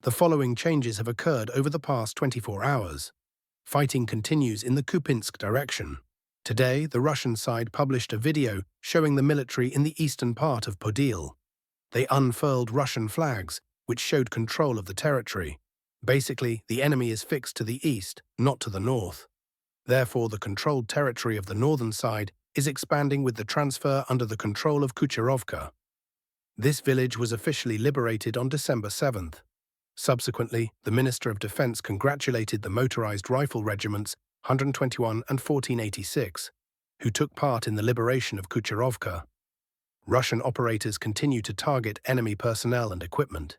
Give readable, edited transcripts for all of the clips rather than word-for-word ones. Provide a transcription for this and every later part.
The following changes have occurred over the past 24 hours. Fighting continues in the Kupinsk direction. Today, the Russian side published a video showing the military in the eastern part of Podil. They unfurled Russian flags, which showed control of the territory. Basically, the enemy is fixed to the east, not to the north. Therefore, the controlled territory of the northern side is expanding with the transfer under the control of Kucherovka. This village was officially liberated on December 7th. Subsequently, the Minister of Defense congratulated the motorized rifle regiments 121 and 1486, who took part in the liberation of Kucherovka. Russian operators continue to target enemy personnel and equipment.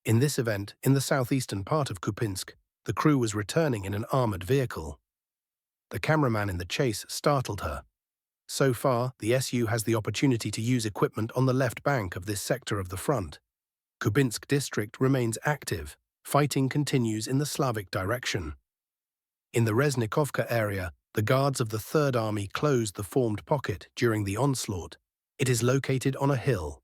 In this event, in the southeastern part of Kupinsk, the crew was returning in an armored vehicle. The cameraman in the chase startled her. So far, the SU has the opportunity to use equipment on the left bank of this sector of the front. Kubinsk district remains active. Fighting continues in the Slavic direction. In the Reznikovka area, the guards of the Third Army closed the formed pocket during the onslaught. It is located on a hill.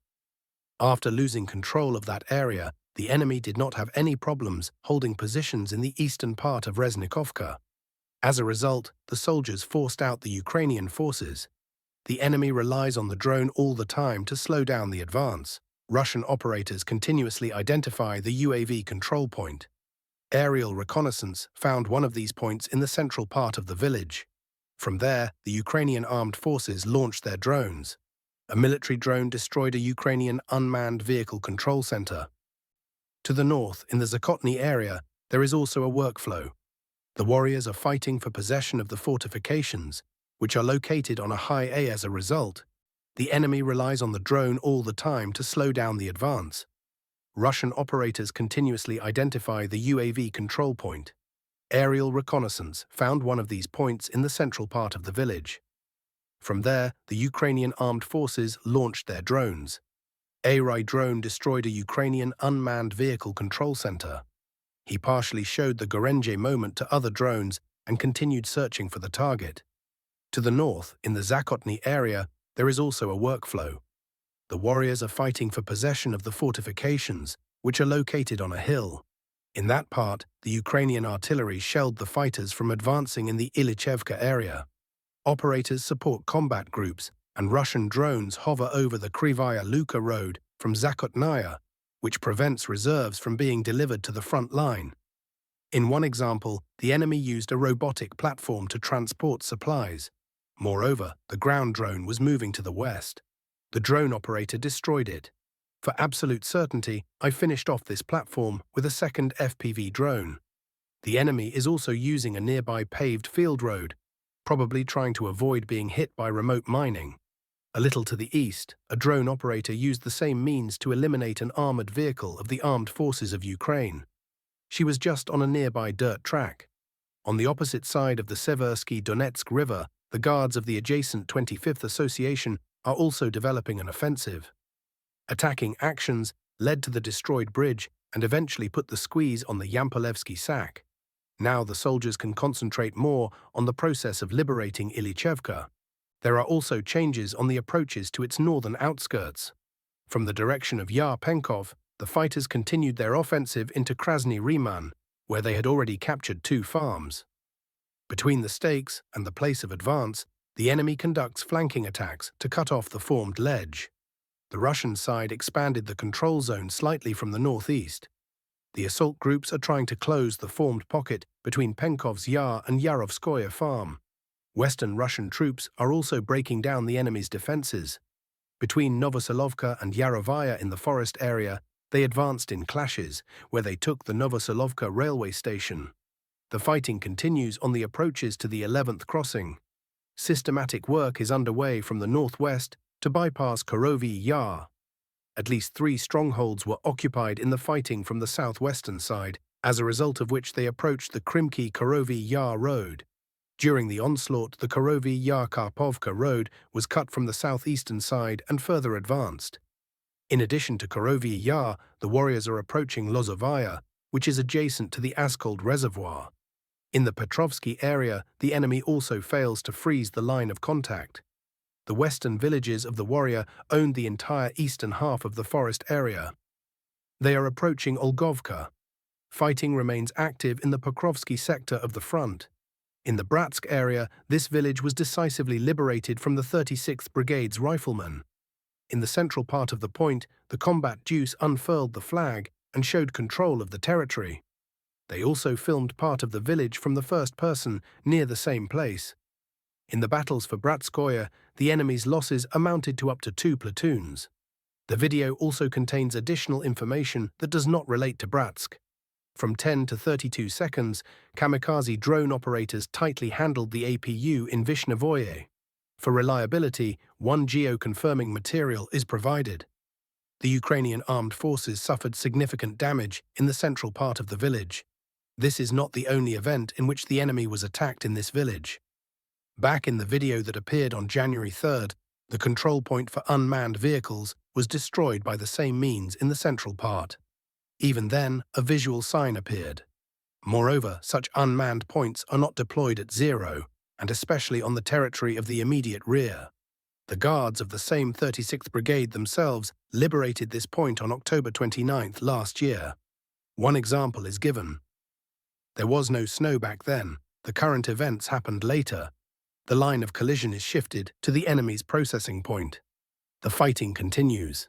After losing control of that area, the enemy did not have any problems holding positions in the eastern part of Reznikovka. As a result, the soldiers forced out the Ukrainian forces. The enemy relies on the drone all the time to slow down the advance. Russian operators continuously identify the UAV control point. Aerial reconnaissance found one of these points in the central part of the village. From there, the Ukrainian armed forces launched their drones. A military drone destroyed a Ukrainian unmanned vehicle control center. To the north, in the Zakotny area, there is also a workflow. The warriors are fighting for possession of the fortifications, which are located on a high A. As a result, the enemy relies on the drone all the time to slow down the advance. Russian operators continuously identify the UAV control point. Aerial reconnaissance found one of these points in the central part of the village. From there, the Ukrainian armed forces launched their drones. A RAI drone destroyed a Ukrainian unmanned vehicle control center. He partially showed the Gorenje moment to other drones and continued searching for the target. To the north, in the Zakotny area, there is also a workflow. The warriors are fighting for possession of the fortifications, which are located on a hill. In that part, the Ukrainian artillery shelled the fighters from advancing in the Ilichevka area. Operators support combat groups, and Russian drones hover over the Krivaya Luka road from Zakotnaya, which prevents reserves from being delivered to the front line. In one example, the enemy used a robotic platform to transport supplies. Moreover, the ground drone was moving to the west. The drone operator destroyed it. For absolute certainty, I finished off this platform with a second FPV drone. The enemy is also using a nearby paved field road, probably trying to avoid being hit by remote mining. A little to the east, a drone operator used the same means to eliminate an armored vehicle of the armed forces of Ukraine. She was just on a nearby dirt track. On the opposite side of the Seversky Donetsk River, the guards of the adjacent 25th Association are also developing an offensive. Attacking actions led to the destroyed bridge and eventually put the squeeze on the Yampolevsky sack. Now the soldiers can concentrate more on the process of liberating Ilichevka. There are also changes on the approaches to its northern outskirts. From the direction of Yar Penkov, the fighters continued their offensive into Krasny Riman, where they had already captured 2 farms. Between the stakes and the place of advance, the enemy conducts flanking attacks to cut off the formed ledge. The Russian side expanded the control zone slightly from the northeast. The assault groups are trying to close the formed pocket between Penkov's Yar and Yarovskoye farm. Western Russian troops are also breaking down the enemy's defenses. Between Novosilovka and Yarovaya in the forest area, they advanced in clashes, where they took the Novosilovka railway station. The fighting continues on the approaches to the 11th crossing. Systematic work is underway from the northwest to bypass Korovy Yar. At least 3 strongholds were occupied in the fighting from the southwestern side, as a result of which they approached the Krimky-Korovy Yar road. During the onslaught, the Korovy Yar-Karpovka road was cut from the southeastern side and further advanced. In addition to Korovy Yar, the warriors are approaching Lozovaya, which is adjacent to the Askold Reservoir. In the Petrovsky area, the enemy also fails to freeze the line of contact. The western villages of the warrior owned the entire eastern half of the forest area. They are approaching Olgovka. Fighting remains active in the Pokrovsky sector of the front. In the Bratsk area, this village was decisively liberated from the 36th Brigade's riflemen. In the central part of the point, the combat deuce unfurled the flag and showed control of the territory. They also filmed part of the village from the first person near the same place. In the battles for Bratskoye, the enemy's losses amounted to up to 2 platoons. The video also contains additional information that does not relate to Bratsk. From 10 to 32 seconds, kamikaze drone operators tightly handled the APU in Vishnevoye. For reliability, one geo-confirming material is provided. The Ukrainian armed forces suffered significant damage in the central part of the village. This is not the only event in which the enemy was attacked in this village. Back in the video that appeared on January 3rd, the control point for unmanned vehicles was destroyed by the same means in the central part. Even then, a visual sign appeared. Moreover, such unmanned points are not deployed at zero, and especially on the territory of the immediate rear. The guards of the same 36th Brigade themselves liberated this point on October 29th last year. One example is given. There was no snow back then. The current events happened later. The line of collision is shifted to the enemy's processing point. The fighting continues.